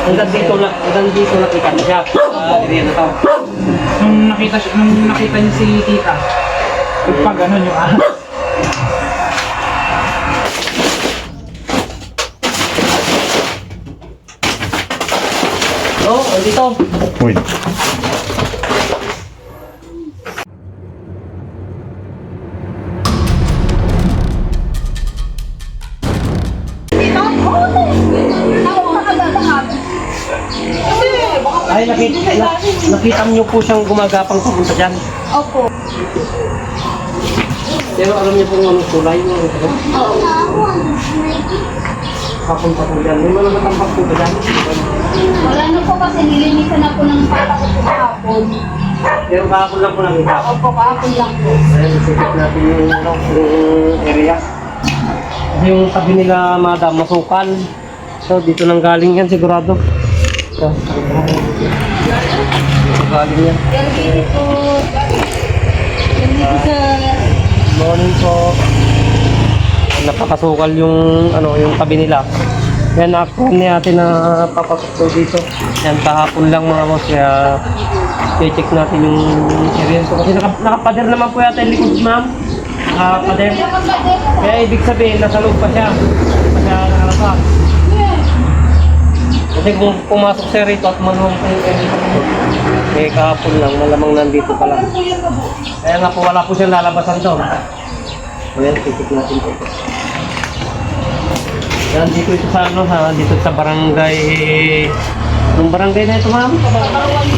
Hanggang dito nakita na siya. Area na to. Nung nakita niya si tita, pag ano yung ahas. Oo, dito. Uy. Ay, nakita niyo po siyang gumagapang papunta dyan. Opo. Pero alam niyo po anong kulay mo. Papunta po dyan. May mga natampak po ba dyan? Wala na po kasi nilinisan na po ng pata ko po kahapon. Pero kahapon lang po nakita. Opo, kahapon lang po. Ayun, sikip natin yung area. Kasi yung tabi nila madam, masukal. So, dito nang galing yan sigurado. So, dito galing yan. Pero dito po. Dito sa... Morning po. Napakasukal yung yung tabi nila. Yan ako ni ate na papasok po dito. Yan kahapon lang mga boss, kaya i-check natin yung area ko. Kasi nakapader naman po yata yung likod, ma'am. Nakapader. Kaya ibig sabihin nasa loob pa siya. Kaya nakalabas. Kasi kung pumasok siya rito at manuhong po yung area ko, eh kahapon lang, malamang nandito pa lang. Kaya nga po wala po siyang lalabasan to. Ayan, titik natin po. Yan, dito ito sa dito sa barangay. Yung barangay na ito, ma'am?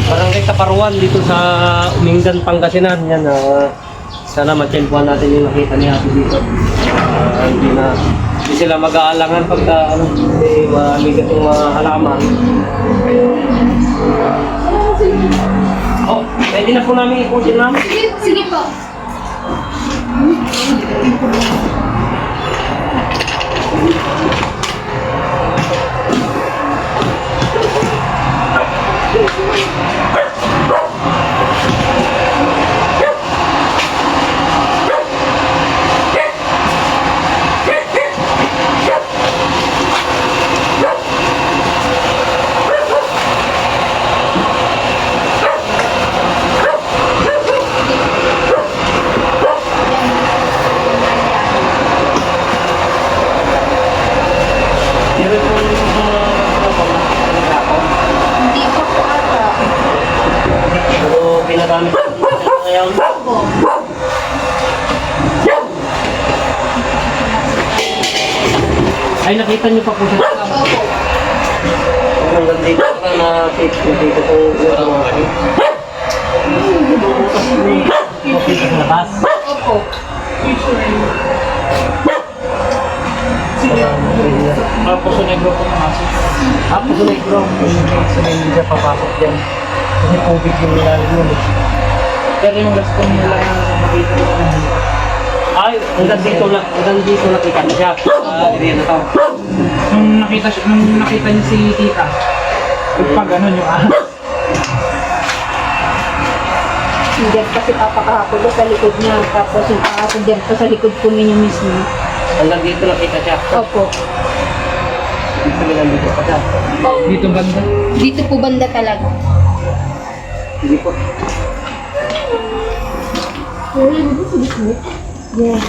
Barangay Kaparuan, dito sa Umingan, Pangasinan. Yan, sana matsempuhan natin yung nakita ni ate dito. Hindi sila mag-aalangan pagka, mamigat yung mga halaman. Oh, pwede na po namin ikutin, ma'am? Sige po. Hindi po po ata. Pero pinagamit ngayon. Ay, nakita niyo pa po siya. Opo. Hanggang dito ka na dito po dito sa labas. Opo. Tapos sa negro po pumasok. Tapos sa negro, sa hindi siya papasok dyan. Kasi tubig yung nilalim yun. Pero yung gaston nila yung makita ko na Ay, hanggang dito nakita na siya. Area na to. nung nakita niya si tita, pag ano yung ahas. Hindi kasi papakahapon ko sa likod niya. Tapos yung kahapon dyan po sa likod po ninyo mismo. Hanggang dito nakita siya. Opo. Dito nandito pa siya. Dito banda. Dito po banda talaga. Hindi po. Yeah.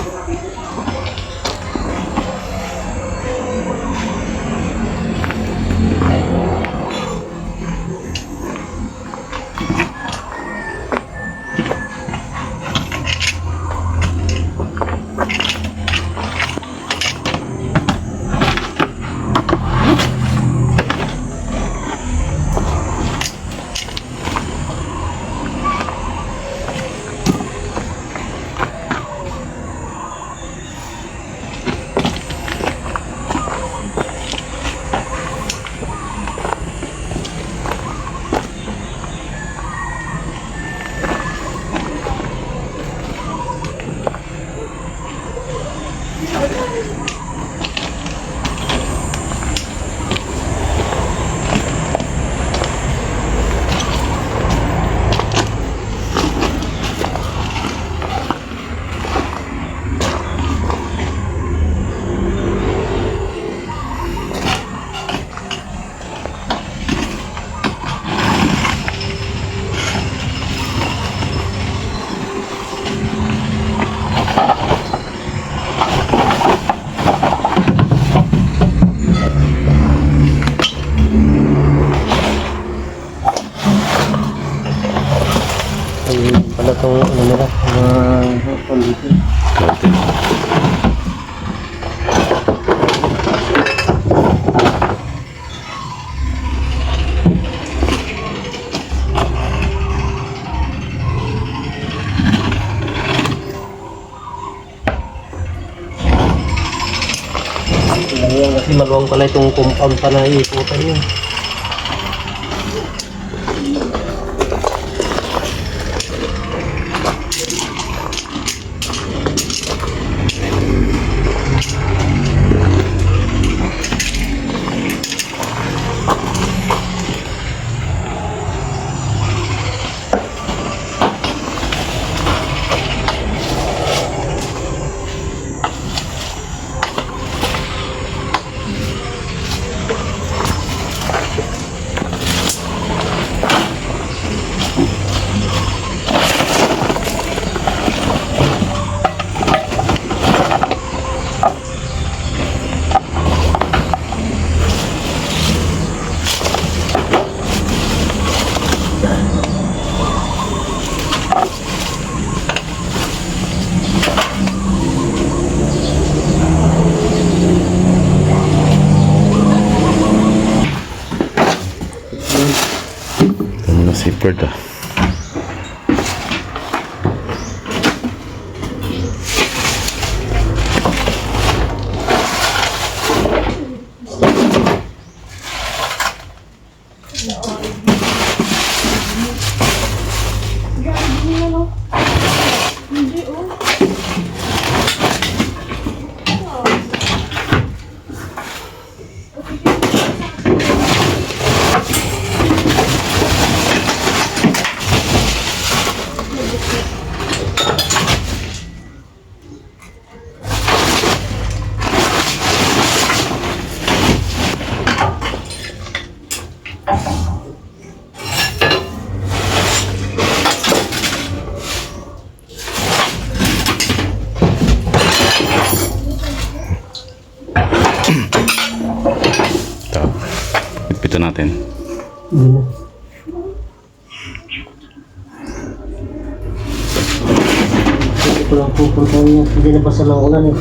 itong ano nila, dito. Natin. Ayan, kasi maluwang pala itong compound pa na iikutan yun. Ano na zippered ah. Ito. Ipito natin. Hindi ko lang pupunta niya. Hindi na basa ng ulan eh.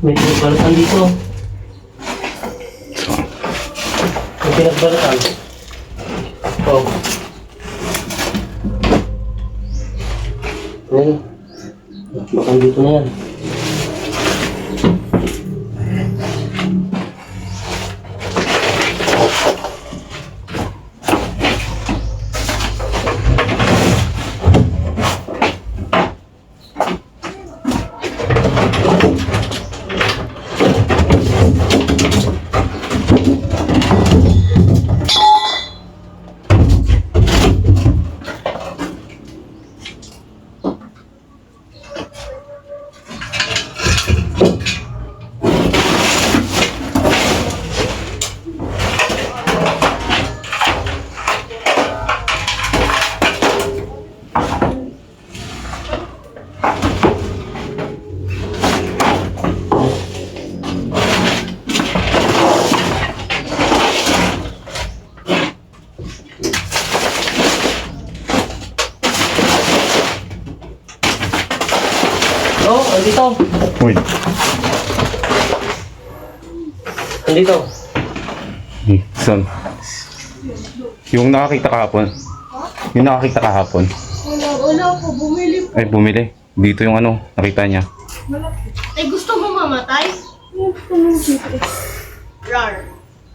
May pinagbalatan dito. So, May pinagbalatan. Oh. Ayun. Baka dito na yan. Oh, andito. uy. Andito. Saan? Yung nakakita kahapon. Yung nakakita kahapon. Wala po, bumili po. Ay, bumili. Dito yung ano, nakita niya. Ay, gusto mo mamatay? Rar.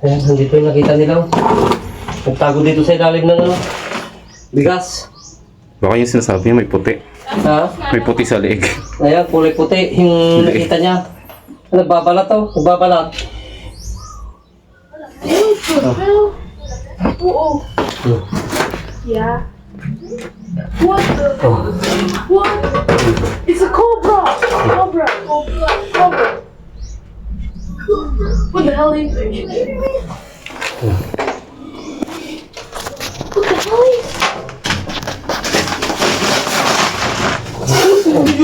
Ayan, andito yung nakita nila. Nagtago dito sa ilalim ng ano. Bigas. Baka yung sinasabi niya may puti. Ha? May puti sa leeg. Ayan, kulay puti. Yung nakita niya. Nagbabalat to. Nagbabalat. Ayun po, pero... Oo. Yeah. What the? Oh. What? It's a cobra! Cobra! Cobra! Cobra! What the hell is it? What the hell is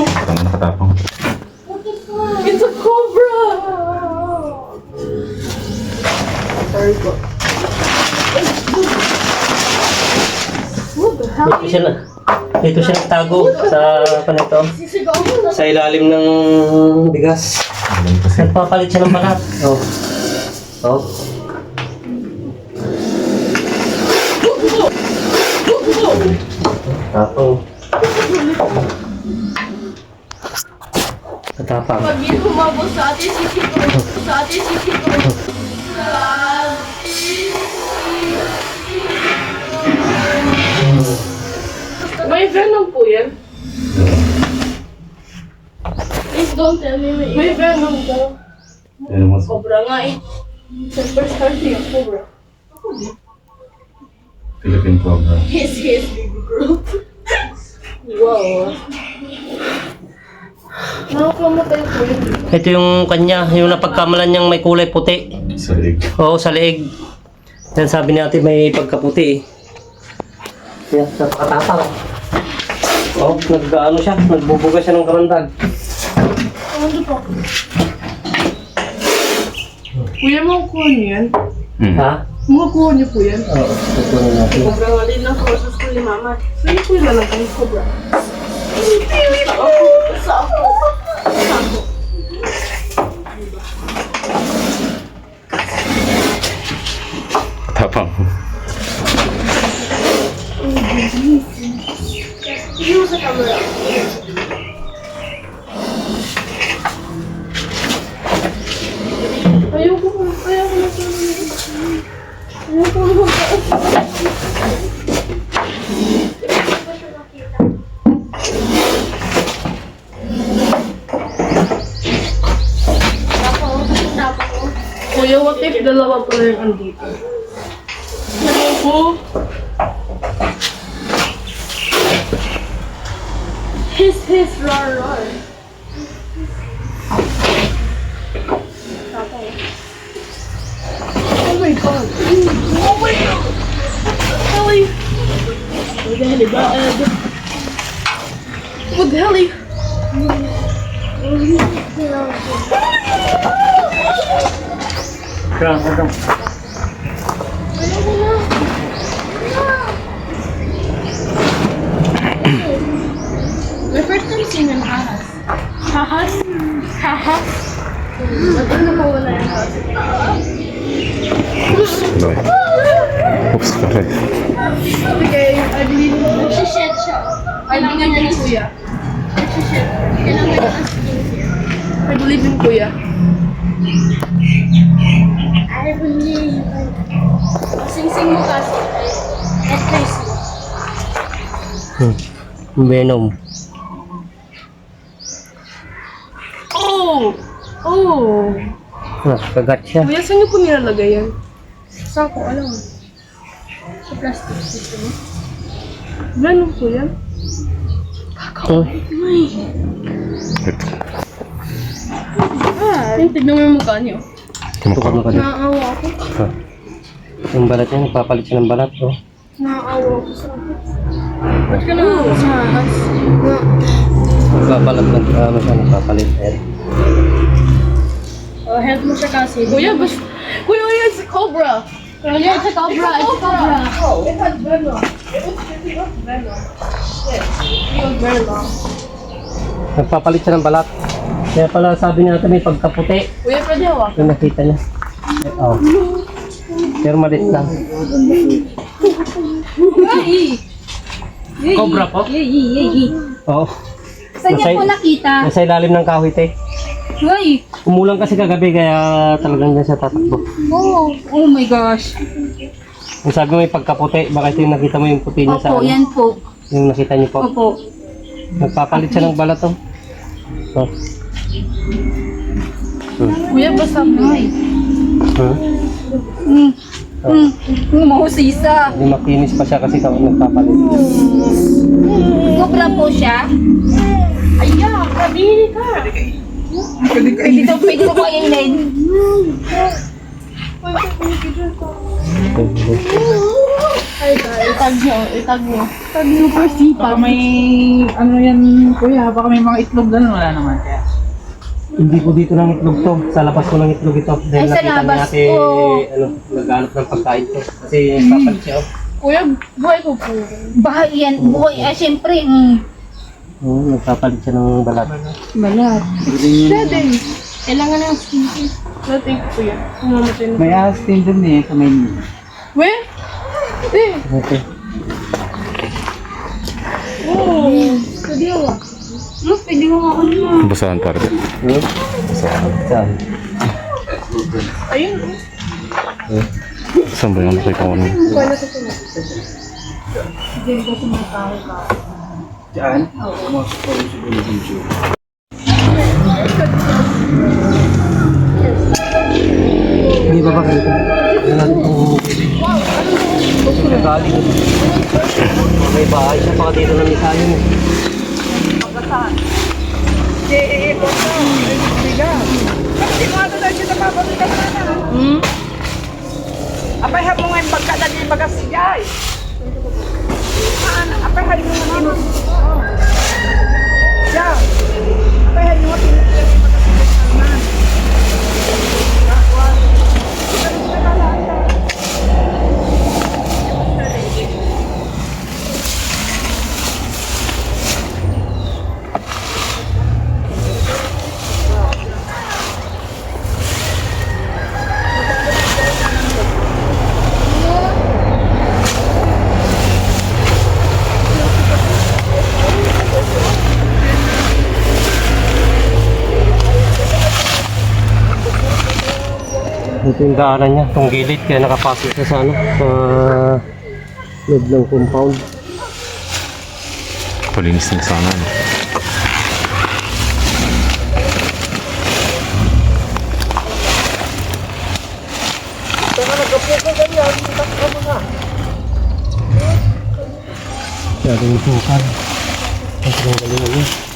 Parang nakatapang. It's a cobra! Sorry po. What the hell? Dito siya na. Dito siya nagtago sa panito. Sisigaw mo na. Sa ilalim ng bigas. Alam kasi. Nagpapalit siya ng balat. Oh. Oh. Tapang. Katapang. Pag yun humabos sa atin, sisigaw. Sa atin, sisigaw. May venom po yan. Please don't tell me may venom daw. Ano mo? Cobra nga eh. Siyempre starting ang cobra. Philippine Cobra. Yes, baby girl. Wow. Nakakamatay po yun. Ito yung kanya, yung napagkamalan niyang may kulay puti. Sa leg. Oo, sa leeg. Yan sabi natin may pagkaputi eh. Yan, napakatapang. Oh, nag-ano siya, nagbubuga siya ng karandag. Ano po? Kuya, makukuha niyo yan? Ha? Makukuha niyo po yan? Oo, tutunan natin. Cobra nga din ang kausas ko ni mama. Sa'yo po yung lalagay yung cobra. Sa ako. Tapang. Hindi mo sa camera. Ayoko na sa Ayoko na Kuya, what if dalawa pala yung andito? Ayoko. His, rar. Oh my god. Oh my god. Ellie. What the hell is that? What the hell is Kaya, kaya. My first time seeing an ahas. Ahas? Ahas? Ba't ano nawala yung ahas? Oops. Pare. Oops. Pare. Okay, I believe nagsished siya. I believe in kuya. Nagsished. Kailangan niya ang skincare. I believe in kuya. I believe. Sing-sing mo kasi. At Tracy. Venom. Oh! Oh! Kagat siya. Kuya, saan niyo po nilalagay yan? Saan ko alam. Sa plastic dito. Ganun po yan. Oh. Ito. Tignan mo yung mukha niyo. Tukod mo ka dito. Naaawa ako. Ha. Yung balat niya, nagpapalit siya ng balat. Oh. Naaawa ako sa akin. Ba't ka naaawa sa ahas? Nagpapalit, nagpapalit. Ayan. Oh, help mo siya kasi. Kuya, Kuya, it's a cobra! Kuya, it's a cobra! It's a cobra! Oh, it has venom. It was venom. Yes, it was very long. Nagpapalit siya ng balat. Kaya pala sabi natin may pagkaputi. Kuya, pwede hawak? Yung nakita niya. Oh. Pero malit lang. Cobra po? Oo. Saan niya po nakita? Nasa ilalim ng kahoy, te. Uy! Umulan kasi kagabi kaya talagang dyan siya tatakbo. Oh my gosh. Kung sabi mo may pagkaputi, baka ito yung nakita mo yung puti niya sa Opo, ano. yan po. Yung nakita niyo po. Opo. Nagpapalit siya ng balat, oh. Oh. Kuya, basta mo. Huh? Mm. Mahusisa. Hindi makinis pa siya kasi kami nagpapalit. Cobra po siya. Ayan, kabili ka. Pwede ko kainin. Itag nyo. Itag nyo for sipa. Baka may, ano yan, kuya, baka may mga itlog ganun, wala naman. Kaya, Hindi ko dito ng itlog to. Sa labas ko ng itlog ito. Dahil Ay, sa nakita labas natin, ko. naghanap ng pagkain to. Kasi nagpapalit siya. Oh. Kuya, buhay ko po. Bahay yan. Buhay. Siyempre. Nagpapalit siya ng balat. Balat. Dede. Kailangan ng skin. Natin ko kuya. Kumamatay na. may astin dun eh, sa may We? Eh. Okay. Oh. Kadiwa. Pwede mo ako na. Basahan pa rin. Basahan. Saan? Ayun. Saan ba yung nakita ko nun? Kuya na sa sunod. dyan. Hindi ba bakit? Ano natin itong galing. May bahay siya baka dito na misahin. Apay ha mo ngayon pagkadali magasigay. Apay ha mo ngayon. Yeah. Apay ha mo ngayon magasigay. Ito yung daanan niya, itong gilid, kaya nakapasok siya sa ano, sa loob ng compound. Palinis din sana. No? Kaya ito yung sukan. Ito yung galingan niya.